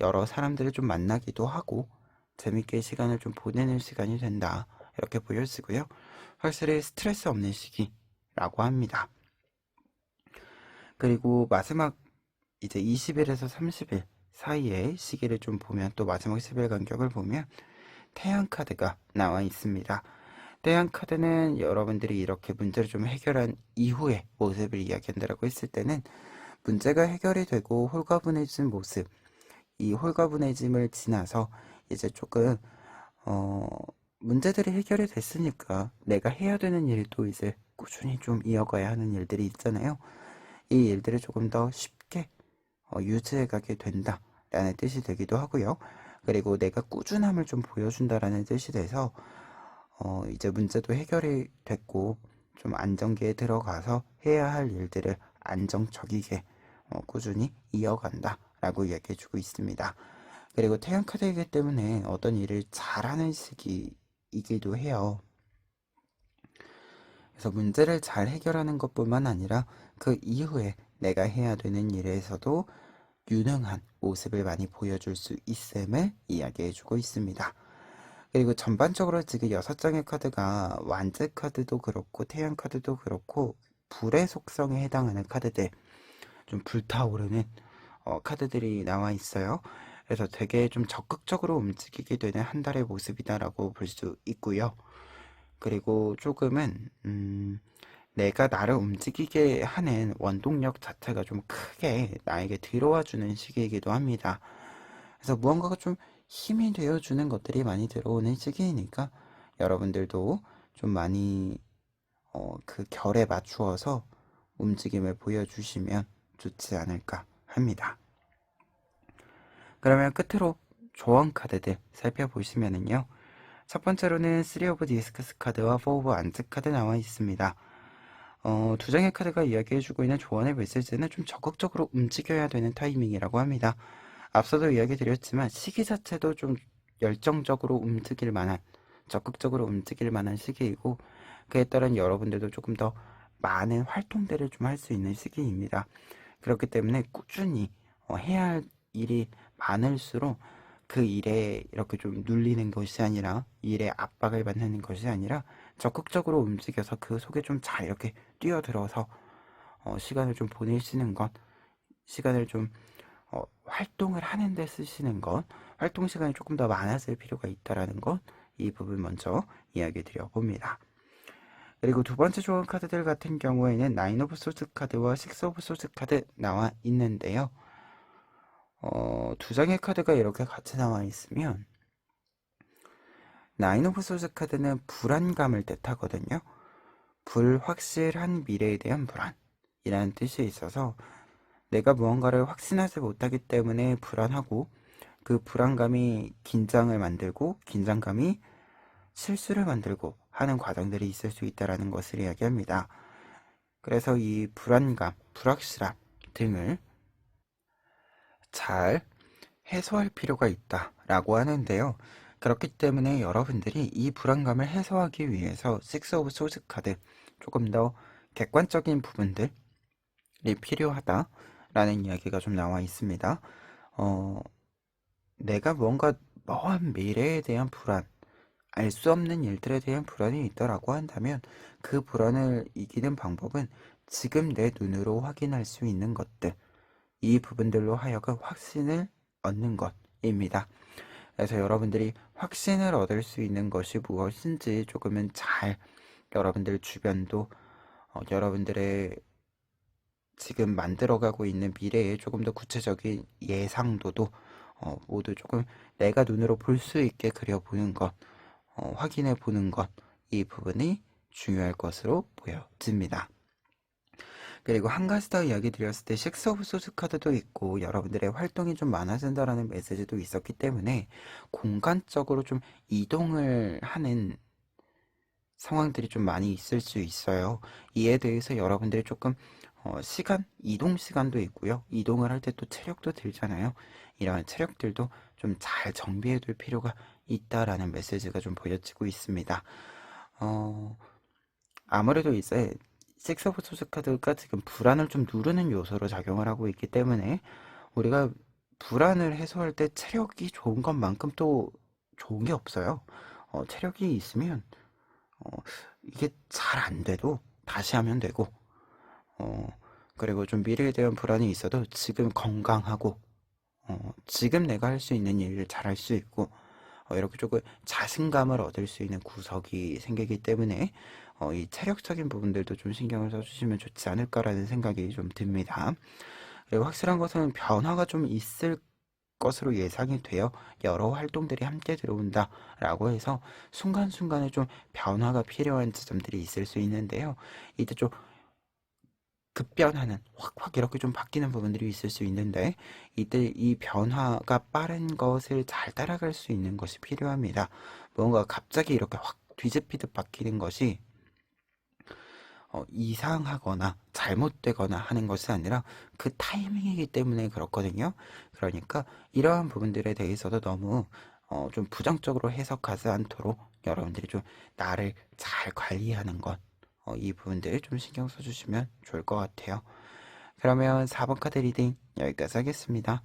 여러 사람들을 좀 만나기도 하고 재밌게 시간을 좀 보내는 시간이 된다. 이렇게 보여지고요. 확실히 스트레스 없는 시기라고 합니다. 그리고 마지막 이제 20일에서 30일 사이의 시기를 좀 보면 또 마지막 10일 간격을 보면 태양 카드가 나와 있습니다. 태양 카드는 여러분들이 이렇게 문제를 좀 해결한 이후의 모습을 이야기한다고 했을 때는 문제가 해결이 되고 홀가분해진 모습, 이 홀가분해짐을 지나서 이제 조금 어, 문제들이 해결이 됐으니까 내가 해야 되는 일도 이제 꾸준히 좀 이어가야 하는 일들이 있잖아요. 이 일들을 조금 더 쉽게 유지해 가게 된다라는 뜻이 되기도 하고요. 그리고 내가 꾸준함을 좀 보여준다라는 뜻이 돼서 이제 문제도 해결이 됐고 좀 안정기에 들어가서 해야 할 일들을 안정적이게 꾸준히 이어간다라고 이야기해주고 있습니다. 그리고 태양 카드이기 때문에 어떤 일을 잘하는 시기이기도 해요. 그래서 문제를 잘 해결하는 것뿐만 아니라 그 이후에 내가 해야 되는 일에서도 유능한 모습을 많이 보여줄 수 있음을 이야기해주고 있습니다. 그리고 전반적으로 지금 6장의 카드가 완즈 카드도 그렇고 태양 카드도 그렇고 불의 속성에 해당하는 카드들, 좀 불타오르는 카드들이 나와 있어요. 그래서 되게 좀 적극적으로 움직이게 되는 한 달의 모습이다라고 볼 수 있고요. 그리고 조금은 내가 나를 움직이게 하는 원동력 자체가 좀 크게 나에게 들어와 주는 시기이기도 합니다. 그래서 무언가가 좀 힘이 되어주는 것들이 많이 들어오는 시기이니까 여러분들도 좀 많이 그 결에 맞추어서 움직임을 보여주시면 좋지 않을까 합니다. 그러면 끝으로 조언 카드들 살펴보시면은요. 첫 번째로는 3 오브 디스크스 카드와 4 오브 안즈 카드 나와 있습니다. 두 장의 카드가 이야기해주고 있는 조언의 메시지는 좀 적극적으로 움직여야 되는 타이밍이라고 합니다. 앞서도 이야기 드렸지만 시기 자체도 좀 열정적으로 움직일 만한, 적극적으로 움직일 만한 시기이고 그에 따른 여러분들도 조금 더 많은 활동들을 좀 할 수 있는 시기입니다. 그렇기 때문에 꾸준히 해야 할 일이 많을수록 그 일에 이렇게 좀 눌리는 것이 아니라 일에 압박을 받는 것이 아니라 적극적으로 움직여서 그 속에 좀 잘 이렇게 뛰어들어서 시간을 좀 보내시는 것, 시간을 좀 활동을 하는데 쓰시는 것, 활동 시간이 조금 더 많아질 필요가 있다라는 것, 이 부분 먼저 이야기 드려봅니다. 그리고 두 번째 좋은 카드들 같은 경우에는 9 오브 소드 카드와 6 오브 소드 카드 나와 있는데요. 두 장의 카드가 이렇게 같이 나와 있으면 9 오브 소드 카드는 불안감을 뜻하거든요. 불확실한 미래에 대한 불안이라는 뜻이 있어서 내가 무언가를 확신하지 못하기 때문에 불안하고 그 불안감이 긴장을 만들고 긴장감이 실수를 만들고 하는 과정들이 있을 수 있다는 것을 이야기합니다. 그래서 이 불안감, 불확실함 등을 잘 해소할 필요가 있다라고 하는데요. 그렇기 때문에 여러분들이 이 불안감을 해소하기 위해서 6 오브 소드 카드 조금 더 객관적인 부분들이 필요하다라는 이야기가 좀 나와 있습니다. 내가 뭔가 먼 미래에 대한 불안, 알 수 없는 일들에 대한 불안이 있다라고 한다면 그 불안을 이기는 방법은 지금 내 눈으로 확인할 수 있는 것들, 이 부분들로 하여금 확신을 얻는 것입니다. 그래서 여러분들이 확신을 얻을 수 있는 것이 무엇인지 조금은 잘 여러분들 주변도 여러분들의 지금 만들어가고 있는 미래에 조금 더 구체적인 예상도도 모두 조금 내가 눈으로 볼 수 있게 그려보는 것, 확인해 보는 것, 이 부분이 중요할 것으로 보여집니다. 그리고 한 가지 더 이야기 드렸을 때 6 오브 소드 카드도 있고 여러분들의 활동이 좀 많아진다라는 메시지도 있었기 때문에 공간적으로 좀 이동을 하는 상황들이 좀 많이 있을 수 있어요. 이에 대해서 여러분들이 조금 시간, 이동 시간도 있고요. 이동을 할 때 또 체력도 들잖아요. 이러한 체력들도 좀 잘 정비해 둘 필요가 있다라는 메시지가 좀 보여지고 있습니다. 아무래도 이제 6 오브 소드 카드가 지금 불안을 좀 누르는 요소로 작용을 하고 있기 때문에 우리가 불안을 해소할 때 체력이 좋은 것만큼 또 좋은 게 없어요. 체력이 있으면 이게 잘 안 돼도 다시 하면 되고 그리고 좀 미래에 대한 불안이 있어도 지금 건강하고 지금 내가 할 수 있는 일을 잘 할 수 있고 이렇게 조금 자신감을 얻을 수 있는 구석이 생기기 때문에 이 체력적인 부분들도 좀 신경을 써주시면 좋지 않을까라는 생각이 좀 듭니다. 그리고 확실한 것은 변화가 좀 있을 것으로 예상이 되어 여러 활동들이 함께 들어온다라고 해서 순간순간에 좀 변화가 필요한 지점들이 있을 수 있는데요. 이때 좀 급변하는 확 이렇게 좀 바뀌는 부분들이 있을 수 있는데 이때 이 변화가 빠른 것을 잘 따라갈 수 있는 것이 필요합니다. 뭔가 갑자기 이렇게 확 뒤집히듯 바뀌는 것이 이상하거나 잘못되거나 하는 것이 아니라 그 타이밍이기 때문에 그렇거든요. 그러니까 이러한 부분들에 대해서도 너무 좀 부정적으로 해석하지 않도록 여러분들이 좀 나를 잘 관리하는 것, 이 부분들 좀 신경 써주시면 좋을 것 같아요. 그러면 4번 카드 리딩 여기까지 하겠습니다.